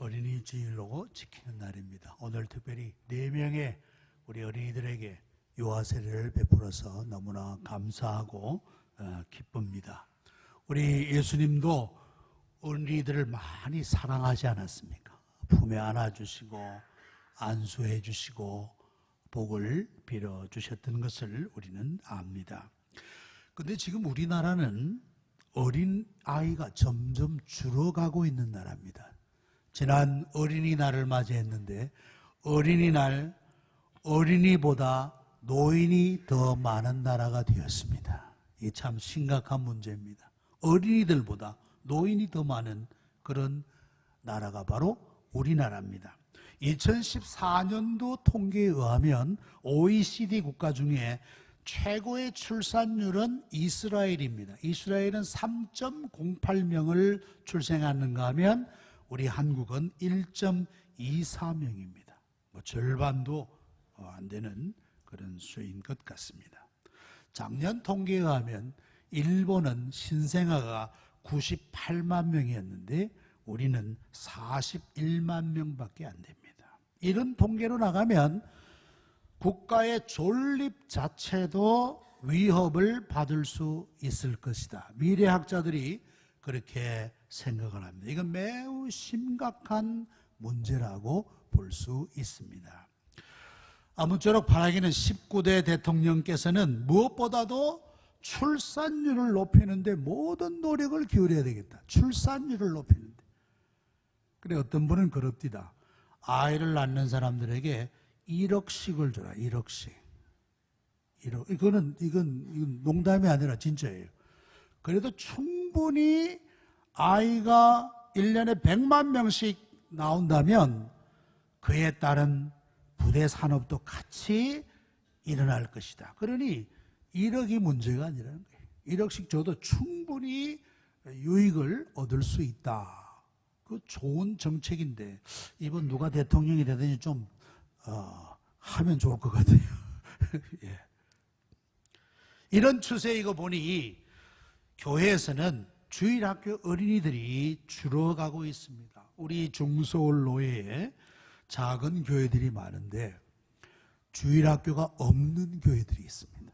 어린이 주일로 지키는 날입니다. 오늘 특별히 4명의 우리 어린이들에게 유아 세례를 베풀어서 너무나 감사하고 기쁩니다. 우리 예수님도 어린이들을 많이 사랑하지 않았습니까? 품에 안아주시고 안수해 주시고 복을 빌어주셨던 것을 우리는 압니다. 그런데 지금 우리나라는 어린아이가 점점 줄어가고 있는 나라입니다. 지난 어린이날을 맞이했는데 어린이날 어린이보다 노인이 더 많은 나라가 되었습니다. 이 참 심각한 문제입니다. 어린이들보다 노인이 더 많은 그런 나라가 바로 우리나라입니다. 2014년도 통계에 의하면 OECD 국가 중에 최고의 출산율은 이스라엘입니다. 이스라엘은 3.08명을 출생하는가 하면 우리 한국은 1.24명입니다. 절반도 안 되는 그런 수인 것 같습니다. 작년 통계에 의하면 일본은 신생아가 98만 명이었는데 우리는 41만 명밖에 안 됩니다. 이런 통계로 나가면 국가의 존립 자체도 위협을 받을 수 있을 것이다. 미래학자들이 그렇게 생각을 합니다. 이건 매우 심각한 문제라고 볼 수 있습니다. 아무쪼록 바라기는 19대 대통령께서는 무엇보다도 출산율을 높이는데 모든 노력을 기울여야 되겠다. 출산율을 높이는데. 그래 어떤 분은 그럽디다. 아이를 낳는 사람들에게 1억씩을 줘라. 1억씩. 1억. 이건 농담이 아니라 진짜예요. 그래도 충분히 아이가 1년에 100만 명씩 나온다면 그에 따른 부대 산업도 같이 일어날 것이다. 그러니 1억이 문제가 아니라는 거예요. 1억씩 줘도 충분히 유익을 얻을 수 있다. 그 좋은 정책인데 이번 누가 대통령이 되든지 좀 하면 좋을 것 같아요. 예. 이런 추세 이거 보니 교회에서는 주일학교 어린이들이 줄어가고 있습니다. 우리 중서울 노예에 작은 교회들이 많은데 주일학교가 없는 교회들이 있습니다.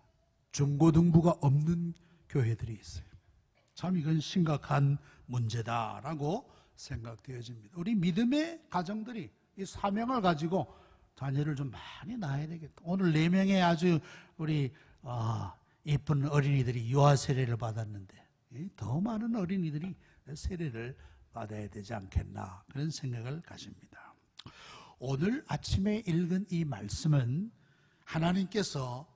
중고등부가 없는 교회들이 있어요. 참 이건 심각한 문제다라고 생각되어집니다. 우리 믿음의 가정들이 이 사명을 가지고 자녀를 좀 많이 낳아야 되겠다. 오늘 4명의 아주 우리 이쁜 어린이들이 유아 세례를 받았는데 더 많은 어린이들이 세례를 받아야 되지 않겠나 그런 생각을 가집니다. 오늘 아침에 읽은 이 말씀은 하나님께서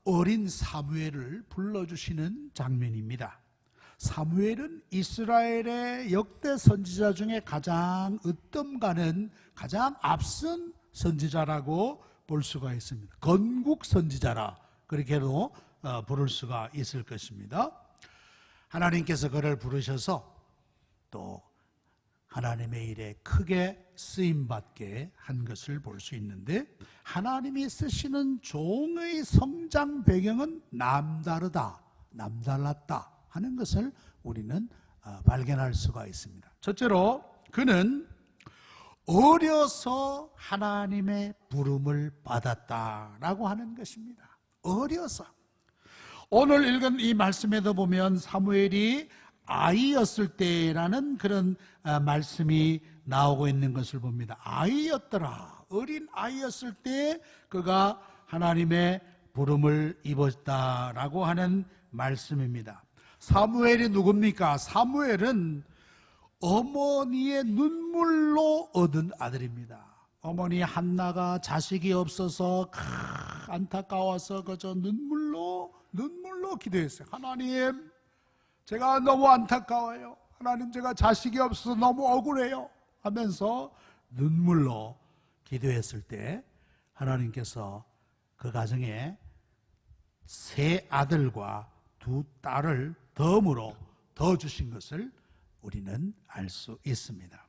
어린 사무엘을 불러주시는 장면입니다. 사무엘은 이스라엘의 역대 선지자 중에 가장 으뜸가는 가장 앞선 선지자라고 볼 수가 있습니다. 건국 선지자라 그렇게도 부를 수가 있을 것입니다. 하나님께서 그를 부르셔서 또 하나님의 일에 크게 쓰임받게 한 것을 볼 수 있는데 하나님이 쓰시는 종의 성장 배경은 남다르다, 남달랐다 하는 것을 우리는 발견할 수가 있습니다. 첫째로 그는 어려서 하나님의 부름을 받았다라고 하는 것입니다. 어려서. 오늘 읽은 이 말씀에도 보면 사무엘이 아이였을 때라는 그런 말씀이 나오고 있는 것을 봅니다. 아이였더라. 어린 아이였을 때 그가 하나님의 부름을 입었다라고 하는 말씀입니다. 사무엘이 누굽니까? 사무엘은 어머니의 눈물로 얻은 아들입니다. 어머니 한나가 자식이 없어서 안타까워서 그저 눈물로 기도했어요. 하나님, 제가 너무 안타까워요. 하나님, 제가 자식이 없어서 너무 억울해요 하면서 눈물로 기도했을 때 하나님께서 그 가정에 3 아들과 2 딸을 덤으로 더 주신 것을 우리는 알 수 있습니다.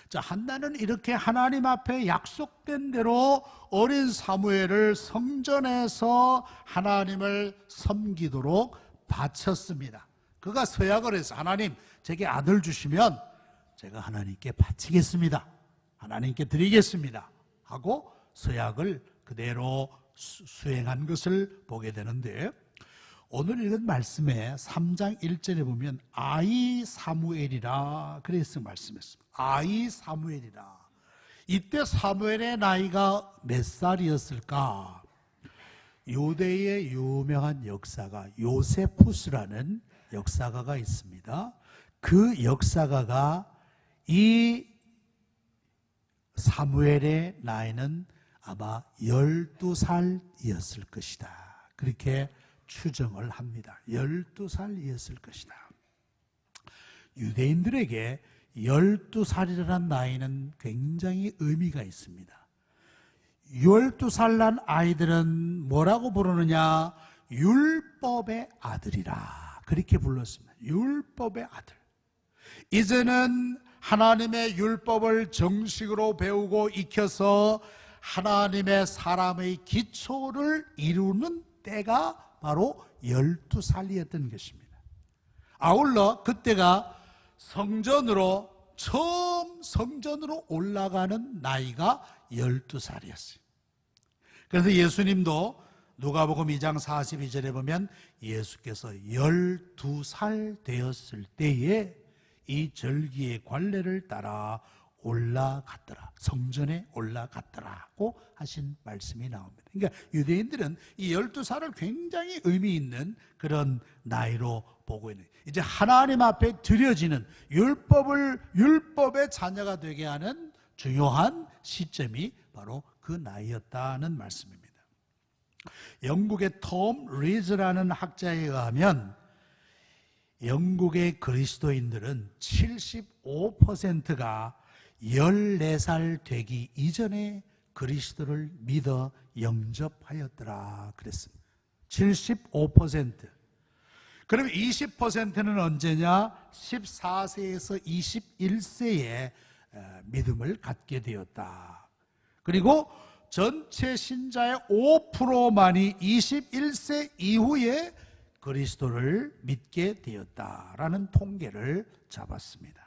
자, 한나는 이렇게 하나님 앞에 약속된 대로 어린 사무엘을 성전에서 하나님을 섬기도록 바쳤습니다. 그가 서약을 해서 하나님, 제게 아들 주시면 제가 하나님께 바치겠습니다. 하나님께 드리겠습니다 하고 서약을 그대로 수행한 것을 보게 되는데, 오늘 읽은 말씀에 3장 1절에 보면 아이 사무엘이라 그래서 말씀했습니다. 아이 사무엘이라. 이때 사무엘의 나이가 몇 살이었을까? 유대의 유명한 역사가 요세푸스라는 역사가가 있습니다. 그 역사가가 이 사무엘의 나이는 아마 12살이었을 것이다, 그렇게 추정을 합니다. 12살이었을 것이다. 유대인들에게 12살이라는 나이는 굉장히 의미가 있습니다. 12살 난 아이들은 뭐라고 부르느냐? 율법의 아들이라 그렇게 불렀습니다. 율법의 아들. 이제는 하나님의 율법을 정식으로 배우고 익혀서 하나님의 사람의 기초를 이루는 때가 바로 12살이었던 것입니다. 아울러 그때가 처음 성전으로 올라가는 나이가 12살이었어요. 그래서 예수님도 누가복음 2장 42절에 보면 예수께서 12살 되었을 때에 이 절기의 관례를 따라 올라갔더라, 성전에 올라갔더라고 하신 말씀이 나옵니다. 그러니까 유대인들은 이 12살을 굉장히 의미 있는 그런 나이로 보고 있는, 이제 하나님 앞에 드려지는 율법의 자녀가 되게 하는 중요한 시점이 바로 그 나이였다는 말씀입니다. 영국의 톰 리즈라는 학자에 의하면 영국의 그리스도인들은 75%가 14살 되기 이전에 그리스도를 믿어 영접하였더라 그랬습니다. 75%. 그럼 20%는 언제냐? 14세에서 21세에 믿음을 갖게 되었다. 그리고 전체 신자의 5%만이 21세 이후에 그리스도를 믿게 되었다라는 통계를 잡았습니다.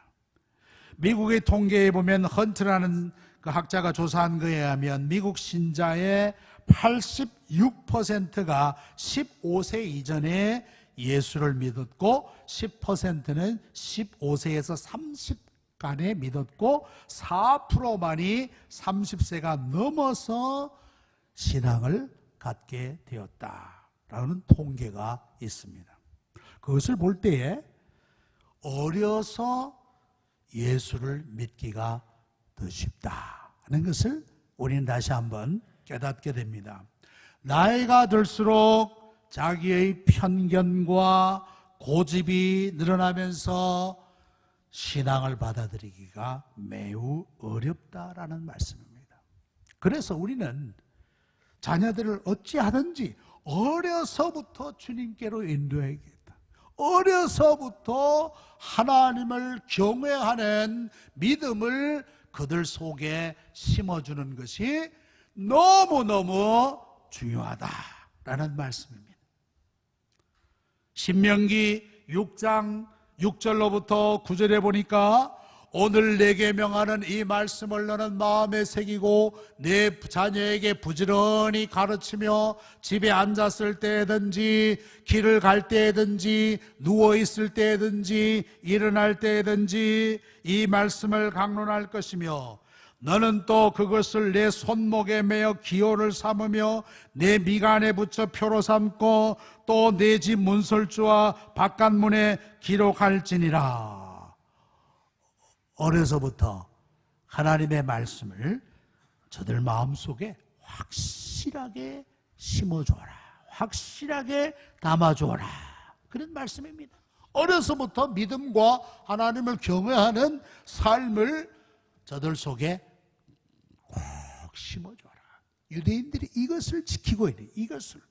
미국의 통계에 보면 헌트라는 그 학자가 조사한 거에 의하면 미국 신자의 86%가 15세 이전에 예수를 믿었고 10%는 15세에서 30간에 믿었고 4%만이 30세가 넘어서 신앙을 갖게 되었다라는 통계가 있습니다. 그것을 볼 때에 어려서 예수를 믿기가 더 쉽다는 것을 우리는 다시 한번 깨닫게 됩니다. 나이가 들수록 자기의 편견과 고집이 늘어나면서 신앙을 받아들이기가 매우 어렵다라는 말씀입니다. 그래서 우리는 자녀들을 어찌하든지 어려서부터 주님께로 인도해야겠다. 어려서부터 하나님을 경외하는 믿음을 그들 속에 심어주는 것이 너무너무 중요하다라는 말씀입니다. 신명기 6장 6절로부터 9절에 보니까 오늘 내게 명하는 이 말씀을 너는 마음에 새기고 내 자녀에게 부지런히 가르치며 집에 앉았을 때든지 길을 갈 때든지 누워있을 때든지 일어날 때든지 이 말씀을 강론할 것이며 너는 또 그것을 내 손목에 매어 기호를 삼으며 내 미간에 붙여 표로 삼고 또 내 집 문설주와 바깥문에 기록할지니라. 어려서부터 하나님의 말씀을 저들 마음속에 확실하게 심어줘라, 확실하게 담아줘라, 그런 말씀입니다. 어려서부터 믿음과 하나님을 경외하는 삶을 저들 속에 꼭 심어줘라. 유대인들이 이것을 지키고 있는, 이것을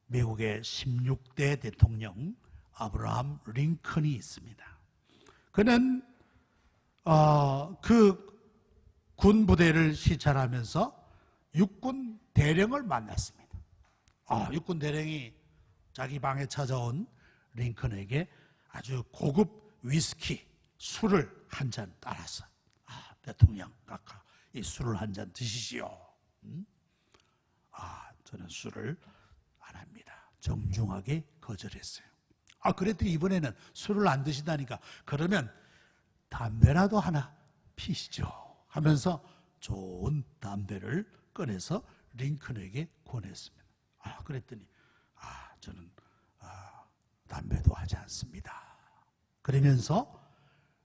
미국의 16대 대통령 아브라함 링컨이 있습니다. 그는 그 군 부대를 시찰하면서 육군 대령을 만났습니다. 육군 대령이 자기 방에 찾아온 링컨에게 아주 고급 위스키, 술을 한 잔 따라서 대통령 각하 이 술을 한 잔 드시지요. 저는 술을 안 합니다. 정중하게 거절했어요. 그랬더니 이번에는 술을 안 드시다니까 그러면 담배라도 하나 피시죠 하면서 좋은 담배를 꺼내서 링컨에게 권했습니다. 그랬더니 저는 담배도 하지 않습니다. 그러면서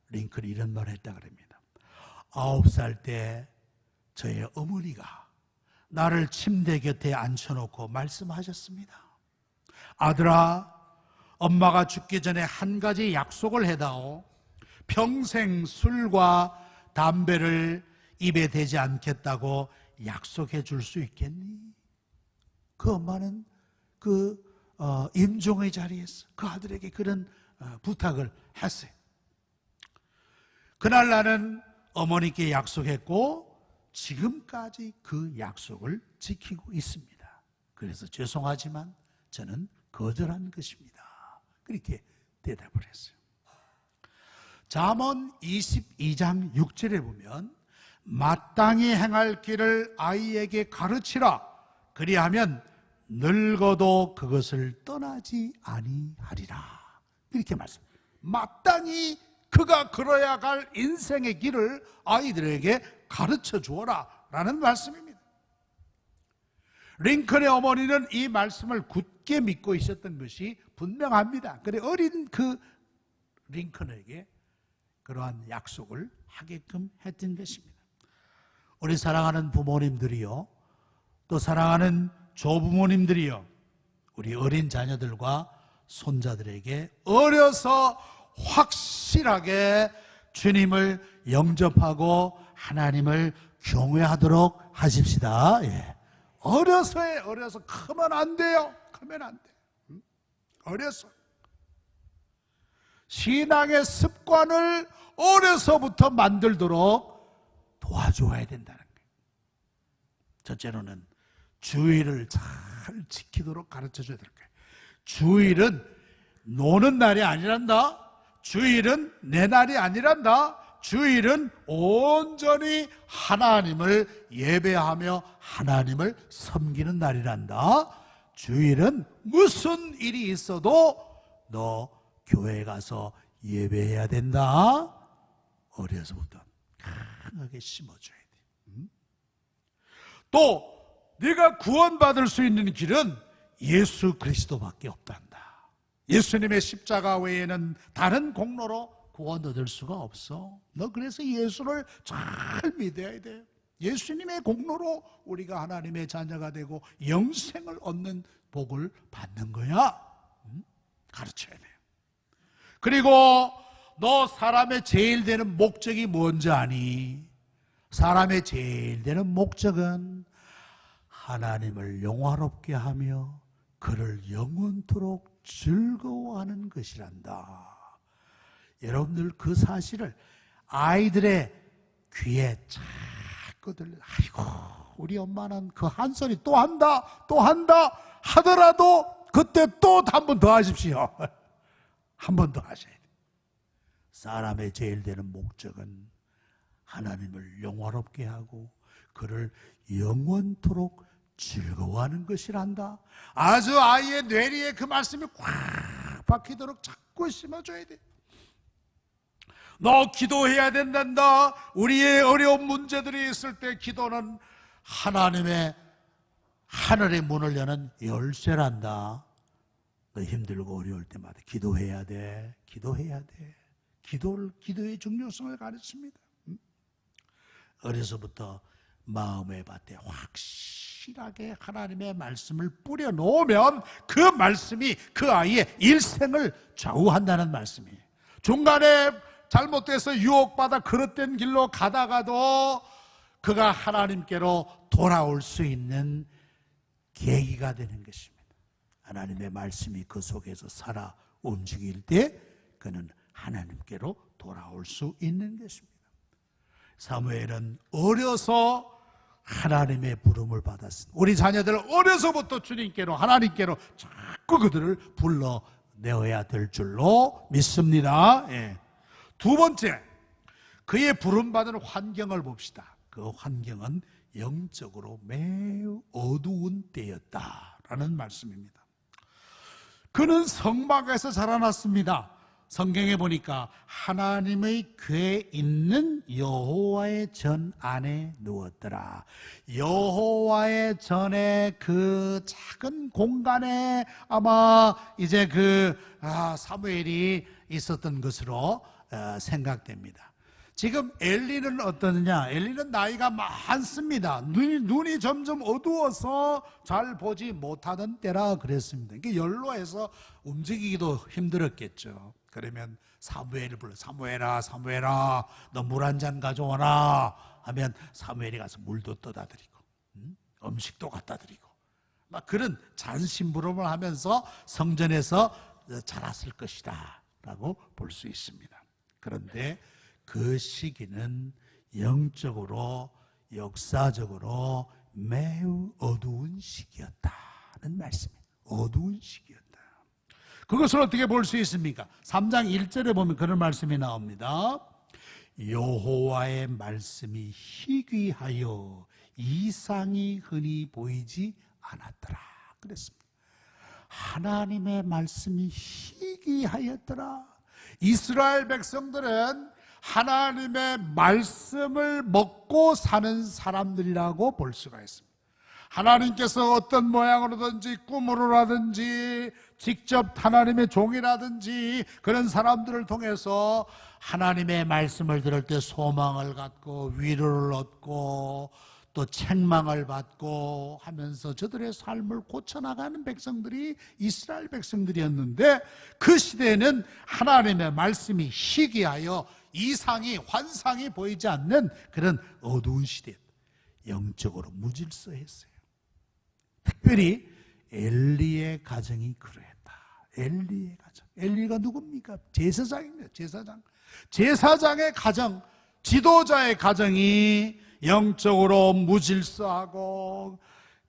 링컨이 이런 말을 했다 그럽니다. 9살 때 저의 어머니가 나를 침대 곁에 앉혀놓고 말씀하셨습니다. 아들아, 엄마가 죽기 전에 한 가지 약속을 해다오. 평생 술과 담배를 입에 대지 않겠다고 약속해 줄 수 있겠니? 그 엄마는 임종의 자리에서 그 아들에게 그런 부탁을 했어요. 그날 나는 어머니께 약속했고 지금까지 그 약속을 지키고 있습니다. 그래서 죄송하지만 저는 거절한 것입니다. 그렇게 대답을 했어요. 잠언 22장 6절에 보면 마땅히 행할 길을 아이에게 가르치라. 그리하면 늙어도 그것을 떠나지 아니하리라. 이렇게 말씀합니다. 마땅히 그가 걸어야 갈 인생의 길을 아이들에게 가르쳐 주어라 라는 말씀입니다. 링컨의 어머니는 이 말씀을 굳게 믿고 있었던 것이 분명합니다. 그래 어린 그 링컨에게 그러한 약속을 하게끔 했던 것입니다. 우리 사랑하는 부모님들이요, 또 사랑하는 조부모님들이요, 우리 어린 자녀들과 손자들에게 어려서 확실하게 주님을 영접하고 하나님을 경외하도록 하십시다. 어려서 크면 안 돼요. 크면 안 돼. 어려서 신앙의 습관을 어려서부터 만들도록 도와줘야 된다는 거예요. 첫째로는 주일을 잘 지키도록 가르쳐줘야 될 거예요. 주일은 노는 날이 아니란다. 주일은 내 날이 아니란다. 주일은 온전히 하나님을 예배하며 하나님을 섬기는 날이란다. 주일은 무슨 일이 있어도 너 교회 가서 예배해야 된다. 어려서부터 강하게 심어줘야 돼. 또 네가 구원받을 수 있는 길은 예수 그리스도밖에 없단다. 예수님의 십자가 외에는 다른 공로로 구원 얻을 수가 없어. 너 그래서 예수를 잘 믿어야 돼. 예수님의 공로로 우리가 하나님의 자녀가 되고 영생을 얻는 복을 받는 거야. 가르쳐야 돼. 그리고 너 사람의 제일 되는 목적이 뭔지 아니? 사람의 제일 되는 목적은 하나님을 영화롭게 하며 그를 영원토록 즐거워하는 것이란다. 여러분들 그 사실을 아이들의 귀에 자꾸 들려. 아이고 우리 엄마는 그 한 소리 또 한다 하더라도 그때 또 한 번 더 하십시오. 한 번 더 하셔야 돼요. 사람의 제일 되는 목적은 하나님을 영화롭게 하고 그를 영원토록 즐거워하는 것이란다. 아주 아이의 뇌리에 그 말씀이 꽉 박히도록 자꾸 심어줘야 돼. 너 기도해야 된단다. 우리의 어려운 문제들이 있을 때 기도는 하나님의 하늘의 문을 여는 열쇠란다. 너 힘들고 어려울 때마다 기도해야 돼. 기도해야 돼. 기도의 중요성을 가르칩니다. 어려서부터 마음의 밭에 확실하게 하나님의 말씀을 뿌려놓으면 그 말씀이 그 아이의 일생을 좌우한다는 말씀이에요. 중간에 잘못돼서 유혹받아 그릇된 길로 가다가도 그가 하나님께로 돌아올 수 있는 계기가 되는 것입니다. 하나님의 말씀이 그 속에서 살아 움직일 때 그는 하나님께로 돌아올 수 있는 것입니다. 사무엘은 어려서 하나님의 부름을 받았습니다. 우리 자녀들 어려서부터 주님께로 하나님께로 자꾸 그들을 불러내어야 될 줄로 믿습니다. 두 번째, 그의 부름받은 환경을 봅시다. 그 환경은 영적으로 매우 어두운 때였다라는 말씀입니다. 그는 성막에서 자라났습니다. 성경에 보니까 하나님의 궤 있는 여호와의 전 안에 누웠더라. 여호와의 전에 그 작은 공간에 아마 이제 사무엘이 있었던 것으로 생각됩니다. 지금 엘리는 어떠느냐? 엘리는 나이가 많습니다. 눈이 점점 어두워서 잘 보지 못하던 때라 그랬습니다. 그러니까 연로해서 움직이기도 힘들었겠죠. 그러면 사무엘을 불러, 사무엘아, 사무엘아, 너 물 한 잔 가져오라 하면 사무엘이 가서 물도 떠다 드리고 음식도 갖다 드리고 막 그런 잔심부름을 하면서 성전에서 자랐을 것이다 라고 볼 수 있습니다. 그런데 그 시기는 영적으로 역사적으로 매우 어두운 시기였다는 말씀이에요. 어두운 시기였다. 그것을 어떻게 볼 수 있습니까? 3장 1절에 보면 그런 말씀이 나옵니다. 여호와의 말씀이 희귀하여 이상이 흔히 보이지 않았더라 그랬습니다. 하나님의 말씀이 희귀하였더라. 이스라엘 백성들은 하나님의 말씀을 먹고 사는 사람들이라고 볼 수가 있습니다. 하나님께서 어떤 모양으로든지 꿈으로라든지 직접 하나님의 종이라든지 그런 사람들을 통해서 하나님의 말씀을 들을 때 소망을 갖고 위로를 얻고 또 책망을 받고 하면서 저들의 삶을 고쳐나가는 백성들이 이스라엘 백성들이었는데 그 시대에는 하나님의 말씀이 희귀하여 이상이 환상이 보이지 않는 그런 어두운 시대였다. 영적으로 무질서했어요. 특별히 엘리의 가정이 그러했다. 엘리의 가정. 엘리가 누굽니까? 제사장입니다. 제사장의 가정, 지도자의 가정이 영적으로 무질서하고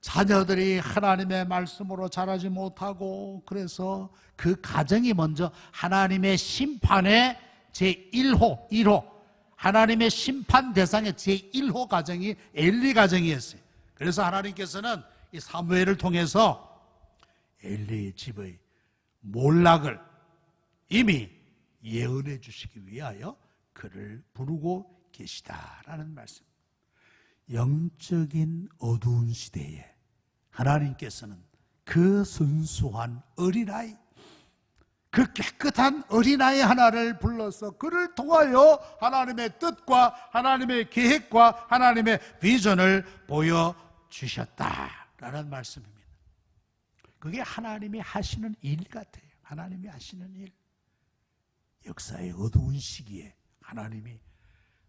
자녀들이 하나님의 말씀으로 자라지 못하고 그래서 그 가정이 먼저 하나님의 심판의 제1호 하나님의 심판 대상의 제1호 가정이 엘리 가정이었어요. 그래서 하나님께서는 이 사무엘을 통해서 엘리의 집의 몰락을 이미 예언해 주시기 위하여 그를 부르고 계시다라는 말씀. 영적인 어두운 시대에 하나님께서는 그 순수한 어린아이, 그 깨끗한 어린아이 하나를 불러서 그를 통하여 하나님의 뜻과 하나님의 계획과 하나님의 비전을 보여주셨다라는 말씀입니다. 그게 하나님이 하시는 일 같아요. 하나님이 하시는 일. 역사의 어두운 시기에 하나님이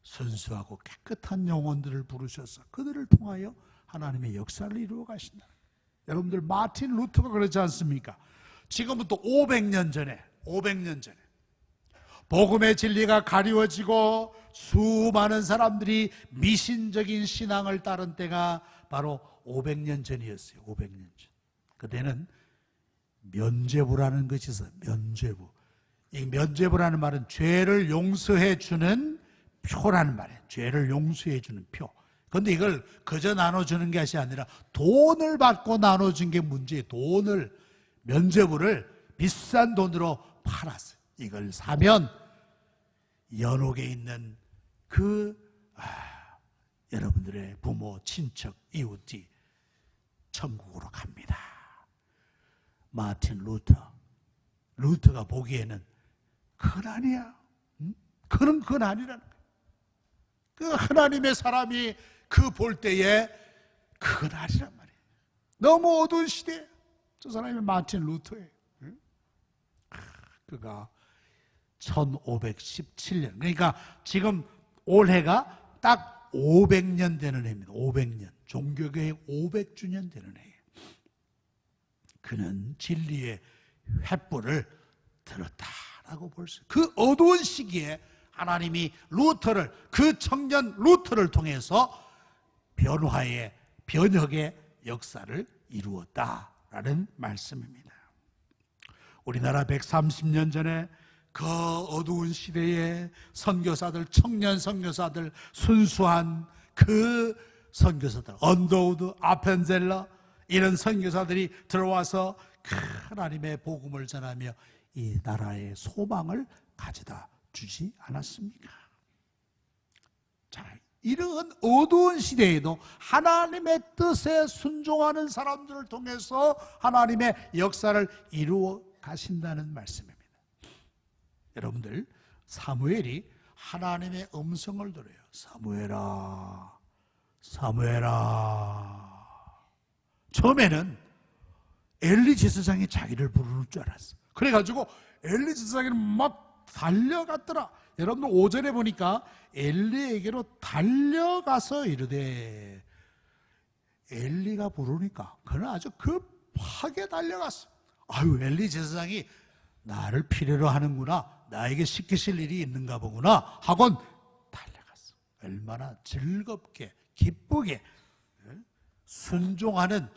순수하고 깨끗한 영혼들을 부르셔서 그들을 통하여 하나님의 역사를 이루어 가신다. 여러분들 마틴 루터가 그러지 않습니까? 지금부터 500년 전에 복음의 진리가 가리워지고 수많은 사람들이 미신적인 신앙을 따른 때가 바로 500년 전이었어요. 500년 전. 그때는 면죄부라는 것이 있어요. 면죄부. 이 면죄부라는 말은 죄를 용서해 주는 표라는 말이에요. 죄를 용서해 주는 표. 그런데 이걸 그저 나눠주는 것이 아니라 돈을 받고 나눠준 게 문제예요. 돈을, 면죄부를 비싼 돈으로 팔았어요. 이걸 사면 연옥에 있는 여러분들의 부모, 친척, 이웃이 천국으로 갑니다. 마틴 루터가 보기에는 그건 아니야. 그건 아니라는 거예요. 그 하나님의 사람이 그 볼 때에 그건 아니란 말이에요. 너무 어두운 시대에 저 사람이 마틴 루터예요. 그가 1517년, 그러니까 지금 올해가 딱 500년 되는 해입니다. 500년. 종교개혁 500주년 되는 해예요. 그는 진리의 횃불을 들었다라고 볼 수 있어요. 그 어두운 시기에 하나님이 루터를, 그 청년 루터를 통해서 변혁의 역사를 이루었다라는 말씀입니다. 우리나라 130년 전에 그 어두운 시대에 선교사들, 청년 선교사들, 순수한 그 선교사들, 언더우드, 아펜젤러 이런 선교사들이 들어와서 하나님의 복음을 전하며 이 나라의 소망을 가져다 주지 않았습니까? 자, 이런 어두운 시대에도 하나님의 뜻에 순종하는 사람들을 통해서 하나님의 역사를 이루어 가신다는 말씀입니다. 여러분들, 사무엘이 하나님의 음성을 들어요. 사무엘아, 사무엘아. 처음에는 엘리 제사장이 자기를 부르는 줄 알았어. 그래가지고 엘리 제사장이 막 달려갔더라. 여러분들 5절에 보니까 엘리에게로 달려가서 이르되, 엘리가 부르니까 그는 아주 급하게 달려갔어. 아유, 엘리 제사장이 나를 필요로 하는구나, 나에게 시키실 일이 있는가 보구나 하곤 달려갔어. 얼마나 즐겁게 기쁘게 순종하는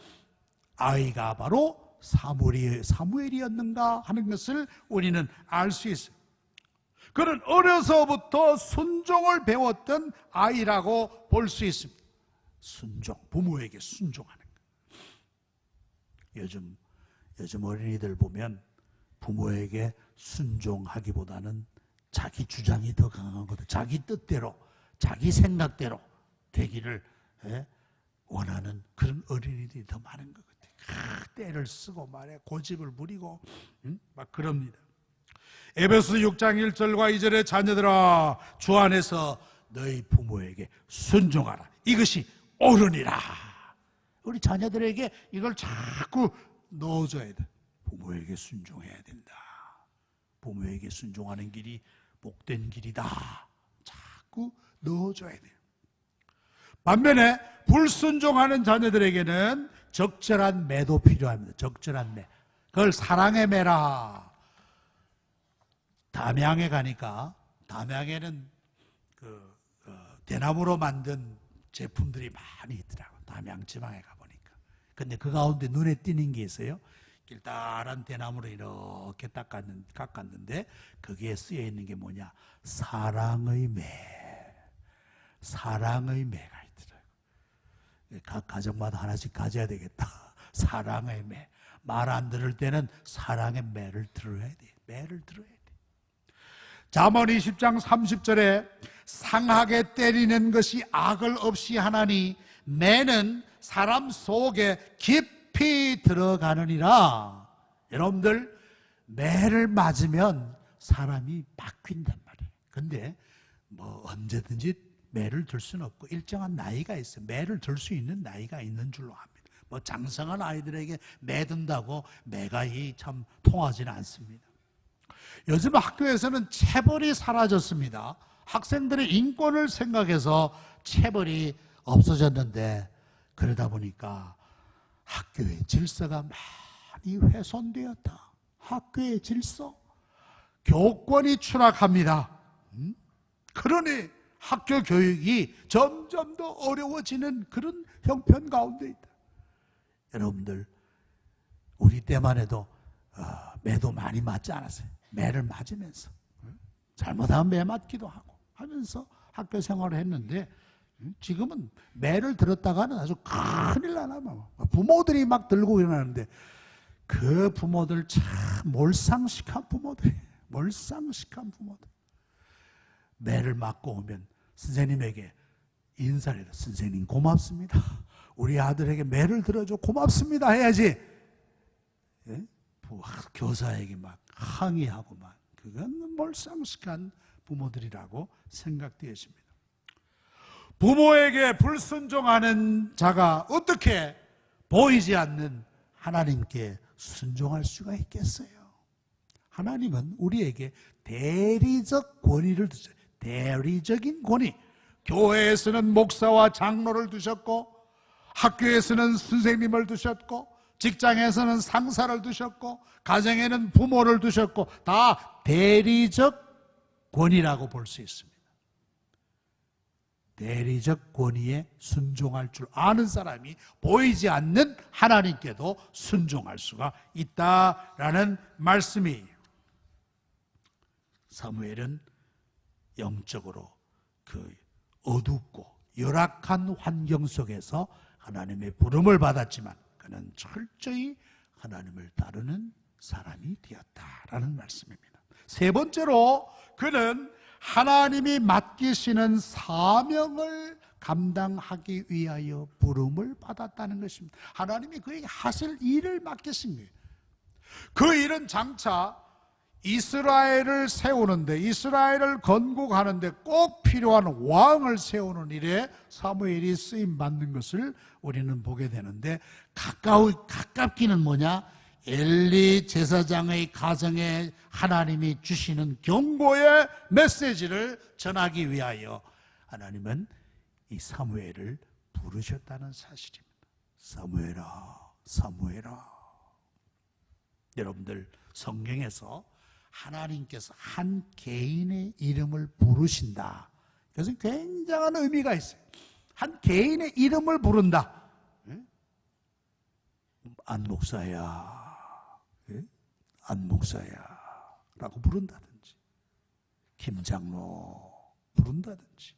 아이가 바로 사무엘이었는가 하는 것을 우리는 알 수 있어요. 그는 어려서부터 순종을 배웠던 아이라고 볼 수 있습니다. 순종, 부모에게 순종하는 것. 요즘 어린이들 보면 부모에게 순종하기보다는 자기 주장이 더 강한 거다. 자기 뜻대로, 자기 생각대로 되기를 원하는 그런 어린이들이 더 많은 것 같아요. 때를 쓰고 말해 고집을 부리고 막 그럽니다. 에베소 6장 1절과 2절의 자녀들아, 주 안에서 너희 부모에게 순종하라. 이것이 옳으니라. 우리 자녀들에게 이걸 자꾸 넣어줘야 돼. 부모에게 순종해야 된다. 부모에게 순종하는 길이 복된 길이다. 자꾸 넣어줘야 돼요. 반면에 불순종하는 자녀들에게는 적절한 매도 필요합니다. 적절한 매. 그걸 사랑의 매라. 담양에 가니까, 담양에는 대나무로 만든 제품들이 많이 있더라고요. 담양 지방에 가보니까. 근데 그 가운데 눈에 띄는 게 있어요. 길다란 대나무로 이렇게 깎았는데 거기에 쓰여 있는 게 뭐냐? 사랑의 매. 사랑의 매가 있더라고요. 각 가정마다 하나씩 가져야 되겠다. 사랑의 매. 말 안 들을 때는 사랑의 매를 들어야 돼. 매를 들어야 돼. 잠언 20장 30절에 상하게 때리는 것이 악을 없이 하나니 매는 사람 속에 깊이 들어가느니라. 여러분들, 매를 맞으면 사람이 바뀐단 말이에요. 근데 뭐 언제든지 매를 들 수는 없고 일정한 나이가 있어요. 매를 들 수 있는 나이가 있는 줄로 압니다. 뭐 장성한 아이들에게 매 든다고 매가 참 통하지는 않습니다. 요즘 학교에서는 체벌이 사라졌습니다. 학생들의 인권을 생각해서 체벌이 없어졌는데, 그러다 보니까 학교의 질서가 많이 훼손되었다. 학교의 질서, 교권이 추락합니다. 그러니 학교 교육이 점점 더 어려워지는 그런 형편 가운데 있다. 여러분들, 우리 때만 해도 매도 많이 맞지 않았어요. 매를 맞으면서 잘못하면 매 맞기도 하고 하면서 학교 생활을 했는데, 지금은 매를 들었다가는 아주 큰일 나나. 부모들이 막 들고 일어나는데, 그 부모들 참 몰상식한 부모들. 매를 맞고 오면 선생님에게 인사를 해요. 선생님 고맙습니다. 우리 아들에게 매를 들어줘 고맙습니다 해야지. 교사에게 막 항의하고 막, 그건 몰상식한 부모들이라고 생각되어집니다. 부모에게 불순종하는 자가 어떻게 보이지 않는 하나님께 순종할 수가 있겠어요? 하나님은 우리에게 대리적 권위를 두셨어요. 대리적인 권위. 교회에서는 목사와 장로를 두셨고, 학교에서는 선생님을 두셨고, 직장에서는 상사를 두셨고, 가정에는 부모를 두셨고, 다 대리적 권위라고 볼 수 있습니다. 대리적 권위에 순종할 줄 아는 사람이 보이지 않는 하나님께도 순종할 수가 있다라는 말씀이에요. 사무엘은 영적으로 그 어둡고 열악한 환경 속에서 하나님의 부름을 받았지만 그는 철저히 하나님을 따르는 사람이 되었다라는 말씀입니다. 세 번째로 그는 하나님이 맡기시는 사명을 감당하기 위하여 부름을 받았다는 것입니다. 하나님이 그에게 하실 일을 맡기신 거예요. 그 일은 장차 이스라엘을 세우는데, 이스라엘을 건국하는데 꼭 필요한 왕을 세우는 일에 사무엘이 쓰임 받는 것을 우리는 보게 되는데, 가깝기는 뭐냐? 엘리 제사장의 가정에 하나님이 주시는 경고의 메시지를 전하기 위하여 하나님은 이 사무엘을 부르셨다는 사실입니다. 사무엘아, 사무엘아. 여러분들, 성경에서 하나님께서 한 개인의 이름을 부르신다. 그래서 굉장한 의미가 있어요. 한 개인의 이름을 부른다. 안 목사야, 안 목사야 라고 부른다든지, 김장로 부른다든지.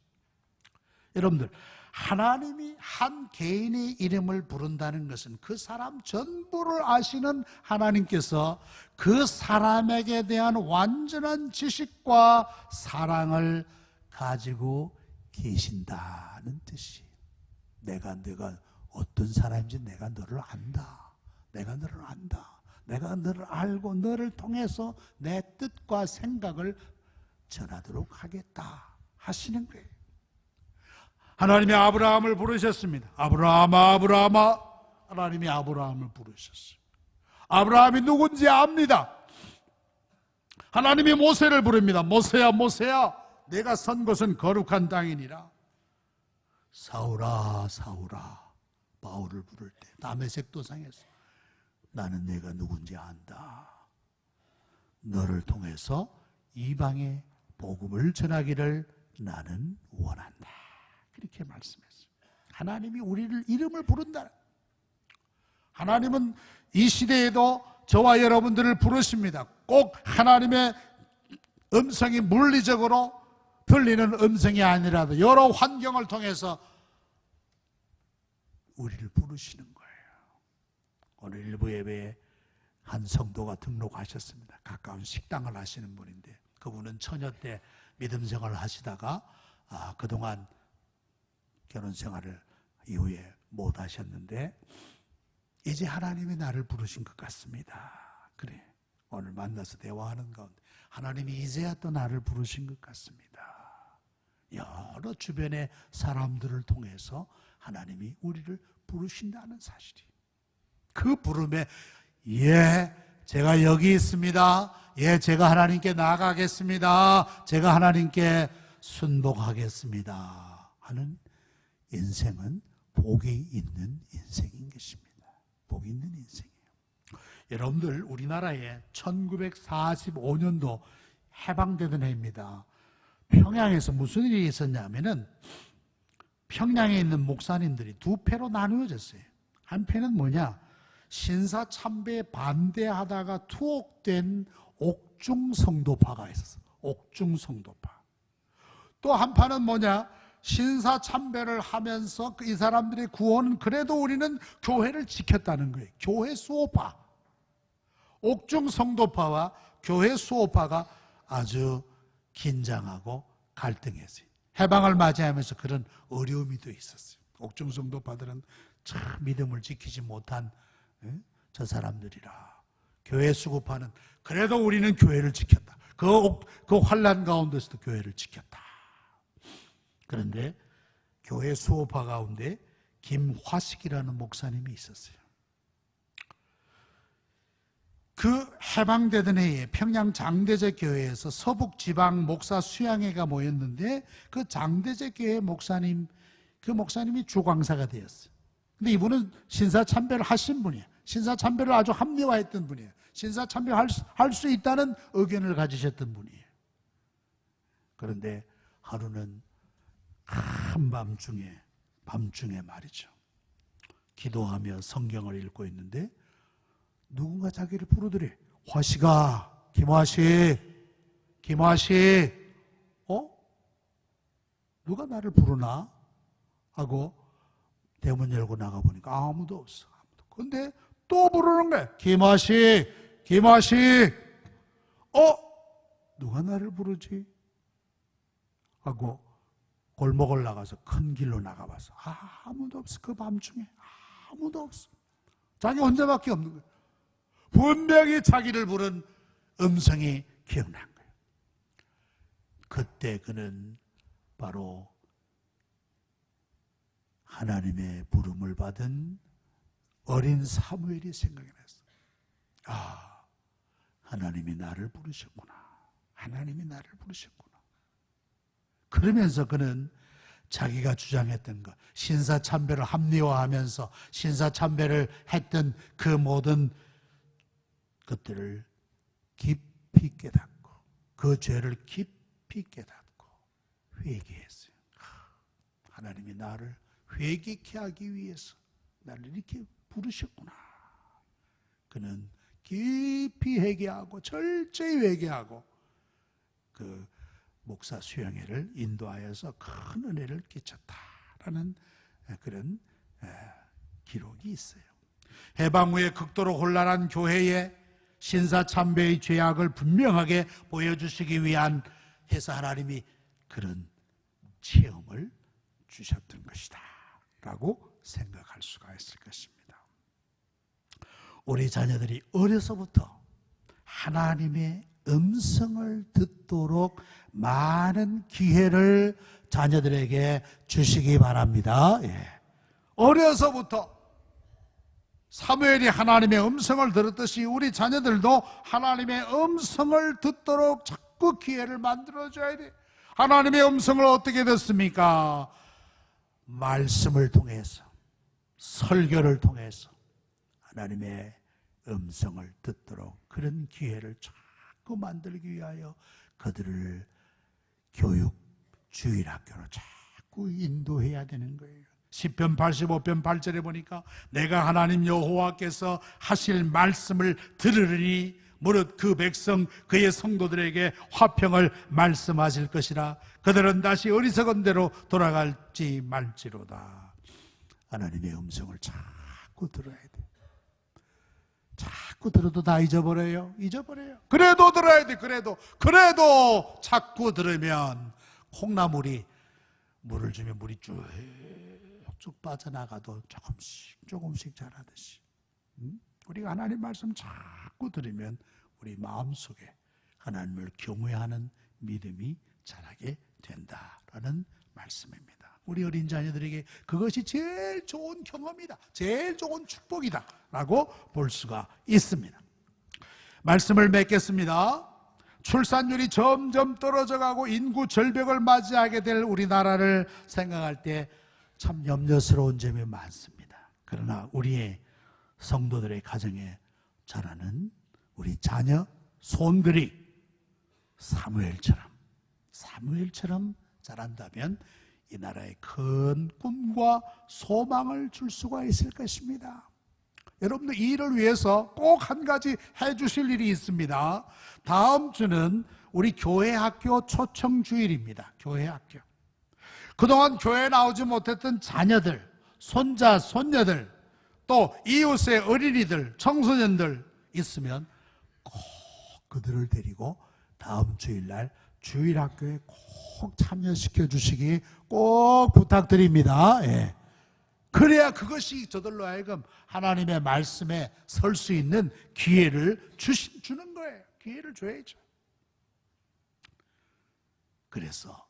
여러분들, 하나님이 한 개인의 이름을 부른다는 것은 그 사람 전부를 아시는 하나님께서 그 사람에게 대한 완전한 지식과 사랑을 가지고 계신다는 뜻이. 내가 어떤 사람인지 내가 너를 안다. 내가 너를 안다. 내가 너를 알고 너를 통해서 내 뜻과 생각을 전하도록 하겠다 하시는 거예요. 하나님이 아브라함을 부르셨습니다. 아브라함아, 아브라함아. 하나님이 아브라함을 부르셨어요. 아브라함이 누군지 압니다. 하나님이 모세를 부릅니다. 모세야, 모세야, 내가 선 곳은 거룩한 땅이니라. 사울아, 사울아. 바울을 부를 때 다메섹 도상에서 나는 내가 누군지 안다. 너를 통해서 이방의 복음을 전하기를 나는 원한다. 이렇게 말씀했어요. 하나님이 우리를 이름을 부른다. 하나님은 이 시대에도 저와 여러분들을 부르십니다. 꼭 하나님의 음성이 물리적으로 들리는 음성이 아니라도 여러 환경을 통해서 우리를 부르시는 거예요. 오늘 일부 예배에 한 성도가 등록하셨습니다. 가까운 식당을 하시는 분인데, 그분은 처녀 때 믿음 생활을 하시다가 그동안 결혼 생활을 이후에 못 하셨는데 이제 하나님이 나를 부르신 것 같습니다. 그래, 오늘 만나서 대화하는 가운데 하나님이 이제야 또 나를 부르신 것 같습니다. 여러 주변의 사람들을 통해서 하나님이 우리를 부르신다는 사실이, 그 부름에 예, 제가 여기 있습니다. 예, 제가 하나님께 나아가겠습니다. 제가 하나님께 순복하겠습니다 하는 인생은 복이 있는 인생인 것입니다. 복이 있는 인생이에요. 여러분들, 우리나라에 1945년도 해방되던 해입니다. 평양에서 무슨 일이 있었냐면은 평양에 있는 목사님들이 두 패로 나누어졌어요. 한 패는 뭐냐? 신사참배에 반대하다가 투옥된 옥중성도파가 있었어요. 옥중성도파. 또 한 파는 뭐냐? 신사참배를 하면서 이 사람들의 구원은 그래도 우리는 교회를 지켰다는 거예요. 교회 수호파. 옥중성도파와 교회 수호파가 아주 긴장하고 갈등했어요. 해방을 맞이하면서 그런 어려움이 또 있었어요. 옥중성도파들은 참 믿음을 지키지 못한 저 사람들이라. 교회 수급파는 그래도 우리는 교회를 지켰다. 그 환난 가운데서도 교회를 지켰다. 그런데 교회 수호파 가운데 김화식이라는 목사님이 있었어요. 그 해방되던 해에 평양 장대제 교회에서 서북지방 목사 수양회가 모였는데 그 장대제 교회 목사님, 그 목사님이 주광사가 되었어요. 근데 이분은 신사참배를 하신 분이에요. 신사참배를 아주 합리화했던 분이에요. 신사참배할 수 있다는 의견을 가지셨던 분이에요. 그런데 하루는 밤중에 말이죠, 기도하며 성경을 읽고 있는데 누군가 자기를 부르더래. 화식아, 김화식, 김아씨, 누가 나를 부르나? 하고 대문 열고 나가보니까 아무도 없어. 근데 또 부르는 거야. 김아씨, 김아씨, 누가 나를 부르지? 하고 골목을 나가서 큰 길로 나가봐서 아무도 없어. 그 밤중에 아무도 없어. 자기 혼자밖에 없는 거야. 분명히 자기를 부른 음성이 기억난 거예요. 그때 그는 바로 하나님의 부름을 받은 어린 사무엘이 생각이 났어요. 하나님이 나를 부르셨구나. 하나님이 나를 부르셨구나. 그러면서 그는 자기가 주장했던 것, 신사참배를 합리화하면서 신사참배를 했던 그 모든 것들을 깊이 깨닫고 그 죄를 깊이 깨닫고 회개했어요. 하나님이 나를 회개케 하기 위해서 나를 이렇게 부르셨구나. 그는 깊이 회개하고 철저히 회개하고 그 목사 수영회를 인도하여서 큰 은혜를 끼쳤다라는 그런 기록이 있어요. 해방 후에 극도로 혼란한 교회에 신사참배의 죄악을 분명하게 보여주시기 위한 해서 하나님이 그런 체험을 주셨던 것이다 라고 생각할 수가 있을 것입니다. 우리 자녀들이 어려서부터 하나님의 음성을 듣도록 많은 기회를 자녀들에게 주시기 바랍니다. 어려서부터 사무엘이 하나님의 음성을 들었듯이 우리 자녀들도 하나님의 음성을 듣도록 자꾸 기회를 만들어줘야 돼. 하나님의 음성을 어떻게 듣습니까? 말씀을 통해서, 설교를 통해서 하나님의 음성을 듣도록 그런 기회를 자꾸 만들기 위하여 그들을 교육, 주일학교로 자꾸 인도해야 되는 거예요. 시편 85편 8절에 보니까 내가 하나님 여호와께서 하실 말씀을 들으리니 무릇 그 백성 그의 성도들에게 화평을 말씀하실 것이라. 그들은 다시 어리석은 대로 돌아갈지 말지로다. 하나님의 음성을 자꾸 들어야 돼. 자꾸 들어도 다 잊어버려요. 그래도 들어야 돼. 그래도 자꾸 들으면 콩나물이 물을 주면 물이 쭉 빠져나가도 조금씩 자라듯이 우리가 하나님 말씀 자꾸 들으면 우리 마음속에 하나님을 경외하는 믿음이 자라게 된다라는 말씀입니다. 우리 어린 자녀들에게 그것이 제일 좋은 경험이다, 제일 좋은 축복이다 라고 볼 수가 있습니다. 말씀을 맺겠습니다. 출산율이 점점 떨어져가고 인구 절벽을 맞이하게 될 우리나라를 생각할 때 참 염려스러운 점이 많습니다. 그러나 우리의 성도들의 가정에 자라는 우리 자녀 손들이 사무엘처럼 자란다면 이 나라에 큰 꿈과 소망을 줄 수가 있을 것입니다. 여러분들 이 일을 위해서 꼭 한 가지 해주실 일이 있습니다. 다음 주는 우리 교회학교 초청주일입니다. 교회학교. 그동안 교회에 나오지 못했던 자녀들, 손자, 손녀들, 또 이웃의 어린이들, 청소년들 있으면 꼭 그들을 데리고 다음 주일날 주일학교에 꼭 참여시켜 주시기 꼭 부탁드립니다. 그래야 그것이 저들로 하여금 하나님의 말씀에 설 수 있는 기회를 주는 거예요. 기회를 줘야죠. 그래서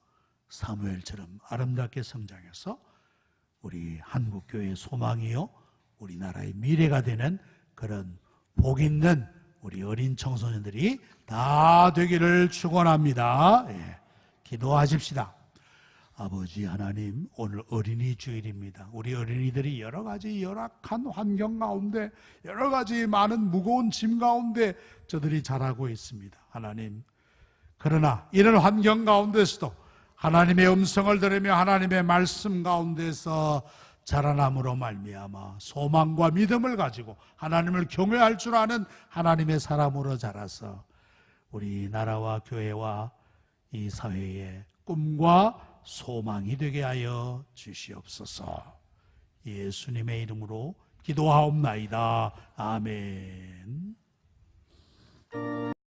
사무엘처럼 아름답게 성장해서 우리 한국교회의 소망이요, 우리나라의 미래가 되는 그런 복 있는 우리 어린 청소년들이 다 되기를 축원합니다. 기도하십시다. 아버지 하나님, 오늘 어린이 주일입니다. 우리 어린이들이 여러 가지 열악한 환경 가운데, 여러 가지 많은 무거운 짐 가운데 저들이 자라고 있습니다. 하나님, 그러나 이런 환경 가운데서도 하나님의 음성을 들으며 하나님의 말씀 가운데서 자라남으로 말미암아 소망과 믿음을 가지고 하나님을 경외할 줄 아는 하나님의 사람으로 자라서 우리 나라와 교회와 이 사회의 꿈과 소망이 되게 하여 주시옵소서. 예수님의 이름으로 기도하옵나이다. 아멘.